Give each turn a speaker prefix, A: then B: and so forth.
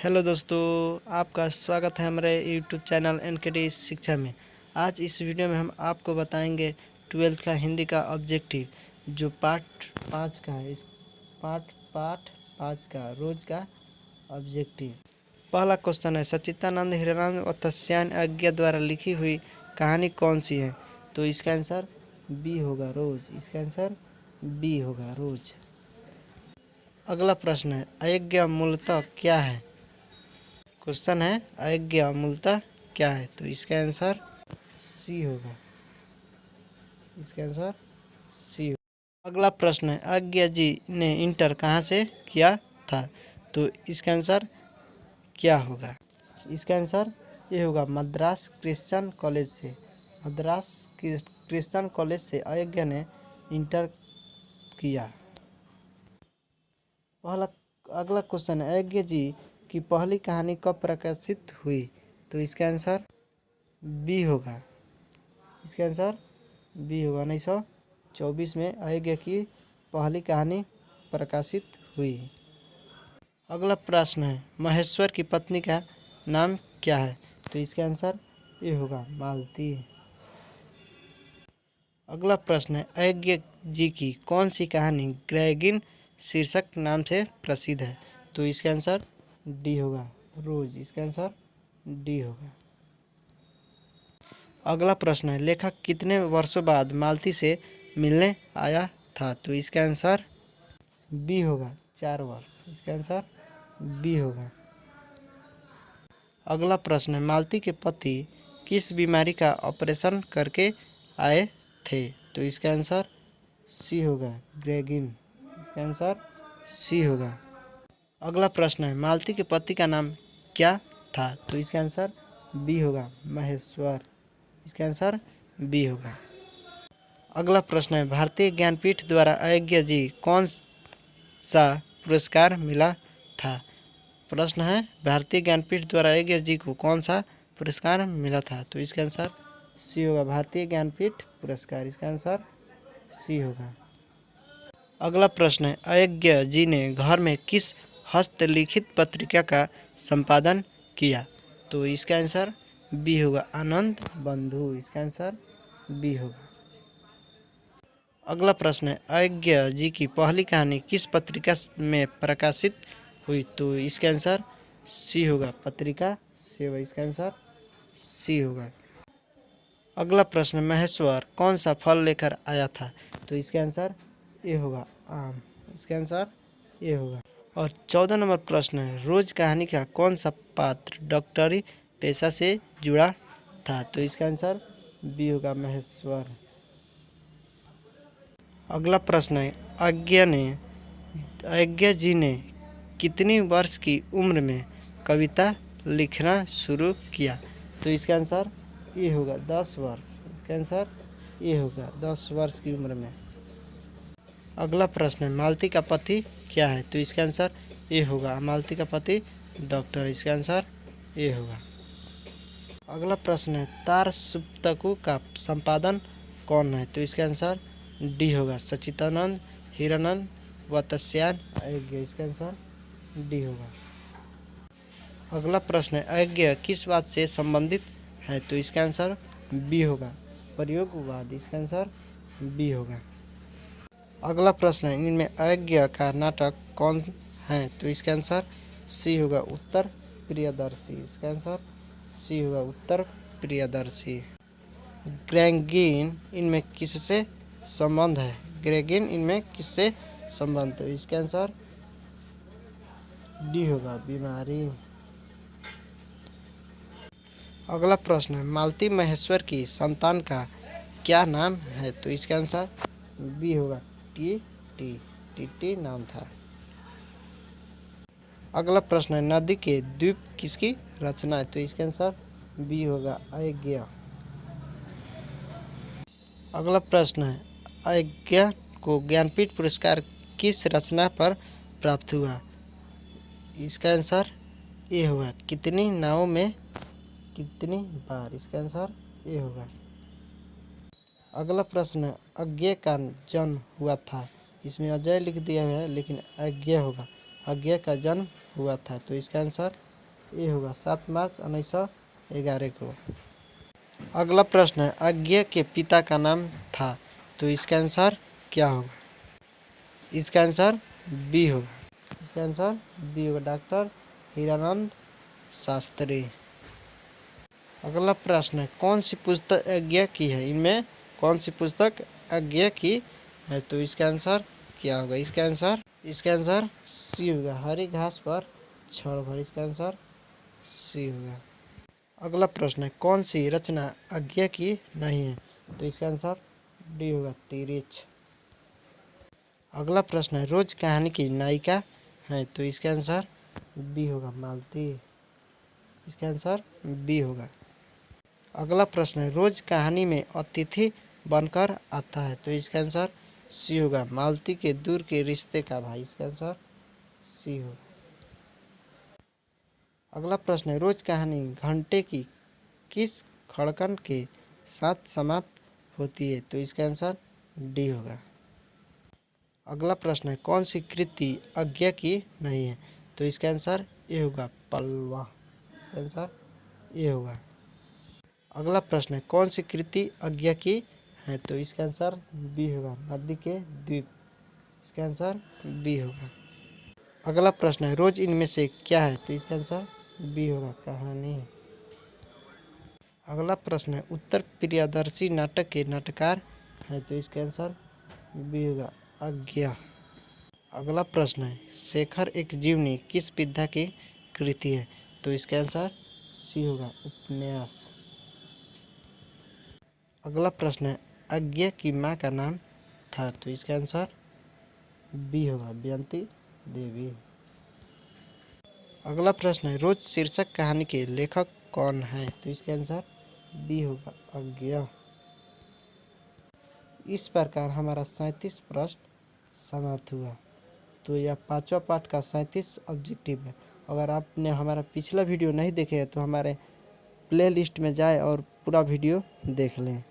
A: Hello दोस्तों, आपका स्वागत है हमारे यूट्यूब चैनल एनकेटी शिक्षा में। आज इस वीडियो में हम आपको बताएंगे 12th का हिंदी का ऑब्जेक्टिव जो पार्ट 5 का है। इस पाठ 5 का रोज का ऑब्जेक्टिव। पहला क्वेश्चन है, सच्चिदानंद हीरानंद व तस्यान आज्ञा द्वारा लिखी हुई कहानी कौन सी है? तो इसका आंसर बी होगा, रोज। इसका आंसर बी होगा, रोज। अगला प्रश्न है, अयज्ञा मूलतः क्या है? क्वेश्चन है, अयज्ञा मूलतः क्या है? तो इसका आंसर सी होगा। इसका आंसर सी होगा। अगला प्रश्न है, अयज्ञा जी ने इंटर कहाँ से किया था? तो इसका आंसर क्या होगा? इसका आंसर ये होगा, मद्रास क्रिश्चियन कॉलेज से। मद्रास क्रिश्चियन कॉलेज से अयज्ञा ने इंटर किया। अगला क्वेश्चन है, अयज्ञा जी की पहली कहानी कब प्रकाशित हुई? तो इसका आंसर बी होगा। इसका आंसर बी होगा, 1924 में अयज्ञा की पहली कहानी प्रकाशित हुई। अगला प्रश्न है, महेश्वर की पत्नी का नाम क्या है? तो इसका आंसर ये होगा, मालती। अगला प्रश्न है, अयज्ञा जी की कौन सी कहानी ग्रेगिन शीर्षक नाम से प्रसिद्ध है? तो इसका आंसर डी होगा, रोज। इसका आंसर डी होगा। अगला प्रश्न है, लेखक कितने वर्षों बाद मालती से मिलने आया था? तो इसका आंसर बी होगा, 4 वर्ष। इसका आंसर बी होगा। अगला प्रश्न है, मालती के पति किस बीमारी का ऑपरेशन करके आए थे? तो इसका आंसर सी होगा, ग्रेगिन। इसका आंसर सी होगा। अगला प्रश्न है, मालती के पति का नाम क्या था? तो इसका आंसर बी होगा, महेश्वर। इसका आंसर बी होगा। अगला प्रश्न है, भारतीय ज्ञानपीठ द्वारा अयज्ञा जी कौन सा पुरस्कार मिला था? प्रश्न है, भारतीय ज्ञानपीठ द्वारा अयज्ञा जी को कौन सा पुरस्कार मिला था? तो इसका आंसर सी होगा, भारतीय ज्ञानपीठ पुरस्कार। इसका आंसर सी होगा। अगला प्रश्न है, अयज्ञा जी ने घर में किस हस्तलिखित पत्रिका का संपादन किया? तो इसका आंसर बी होगा, आनंद बंधु। इसका आंसर बी होगा। अगला प्रश्न है, अयज्ञा जी की पहली कहानी किस पत्रिका में प्रकाशित हुई? तो इसका आंसर सी होगा, पत्रिका सेवा। इसका आंसर सी होगा। अगला प्रश्न, महेश्वर कौन सा फल लेकर आया था? तो इसका आंसर ए होगा, आम। इसका आंसर ए होगा। और 14 नंबर प्रश्न है, रोज कहानी का कौन सा पात्र डॉक्टरी पेशा से जुड़ा था? तो इसका आंसर बी होगा, महेश्वर। अगला प्रश्न है, अयज्ञा जी ने कितनी वर्ष की उम्र में कविता लिखना शुरू किया? तो इसका आंसर ये होगा, 10 वर्ष। इसका आंसर ये होगा, 10 वर्ष की उम्र में। अगला प्रश्न है, मालती का पति क्या है? तो इसका आंसर ये होगा, मालती का पति डॉक्टर। इसका आंसर ये होगा। अगला प्रश्न है, तार सुप्तकु का संपादन कौन है? तो इसका आंसर डी होगा, सच्चिदानंद हीरानंद व तस्यान अयज्ञा। इसका आंसर डी होगा। अगला प्रश्न है, अयज्ञा किस बात से संबंधित है? तो इसका आंसर बी होगा, प्रयोगवाद। इसका आंसर बी होगा। अगला प्रश्न है, इनमें अयज्ञा का नाटक कौन है? तो इसका आंसर सी होगा, उत्तर प्रियदर्शी। इसका आंसर सी होगा, उत्तर प्रियदर्शी। ग्रेगिन इनमें किससे संबंध है? ग्रेगिन इनमें किससे संबंध? तो इसका आंसर डी होगा, बीमारी। अगला प्रश्न है, मालती महेश्वर की संतान का क्या नाम है? तो इसका आंसर बी होगा, टी नाम था। अगला प्रश्न है, नदी के द्वीप किसकी रचना है? तो इसका आंसर बी होगा, अयज्ञा। अगला प्रश्न है, अयज्ञा को ज्ञानपीठ पुरस्कार किस रचना पर प्राप्त हुआ? इसका आंसर ए होगा, कितनी नावों में कितनी बार। इसका आंसर ए होगा। अगला प्रश्न है, अज्ञा का जन्म हुआ था। इसमें अजय लिख दिया है लेकिन अज्ञा होगा, अज्ञा का जन्म हुआ था। तो इसका आंसर ए होगा 7 मार्च 1911 को। अगला प्रश्न है, अज्ञे के पिता का नाम था, तो इसका आंसर क्या होगा? इसका आंसर बी होगा। इसका आंसर बी होगा, डॉक्टर हीरानंद शास्त्री। अगला प्रश्न है, कौन सी पुस्तक अज्ञे की है? इनमें कौन सी पुस्तक अज्ञे की है? तो इसका आंसर क्या होगा? इसका आंसर सी होगा, हरी घास पर क्षण भर। इसका आंसर सी होगा। अगला प्रश्न है, कौन सी रचना अज्ञे की नहीं है? तो इसका आंसर डी होगा, तिरिच। अगला प्रश्न है, रोज कहानी की नायिका है? तो इसका आंसर बी होगा, मालती। इसका आंसर बी होगा। अगला प्रश्न है, रोज कहानी में अतिथि बनकर आता है? तो इसका आंसर सी होगा, मालती के दूर के रिश्ते का भाई। इसका आंसर सी होगा। अगला प्रश्न है, रोज कहानी घंटे की किस खड़कन के साथ समाप्त होती है? तो इसका आंसर डी होगा। अगला प्रश्न है, कौन सी कृति अज्ञे की नहीं है? तो इसका आंसर ए होगा, पलवा। इसका आंसर ए होगा। अगला प्रश्न है, कौन सी कृति अज्ञे की है? तो इसका आंसर बी होगा, नदी के द्वीप। इसका आंसर बी होगा। अगला प्रश्न है, रोज इनमें से क्या है? तो इसका आंसर बी होगा, कहानी। अगला प्रश्न है, उत्तर प्रियदर्शी नाटक के नाटककार है? तो इसका आंसर बी होगा, अज्ञा। अगला प्रश्न है, शेखर एक जीवनी किस विधा की कृति है? तो इसका आंसर सी होगा, उपन्यास। अगला प्रश्न है, अज्ञे की माँ का नाम था? तो इसका आंसर बी होगा, बेयंती देवी। अगला प्रश्न है, रोज शीर्षक कहानी के लेखक कौन है? तो इसका आंसर बी होगा, अज्ञा। इस प्रकार हमारा 37 प्रश्न समाप्त हुआ। तो यह 5वां पार्ट का 37 ऑब्जेक्टिव है। अगर आपने हमारा पिछला वीडियो नहीं देखे हैं तो हमारे प्लेलिस्ट में जाए और पूरा वीडियो देख लें।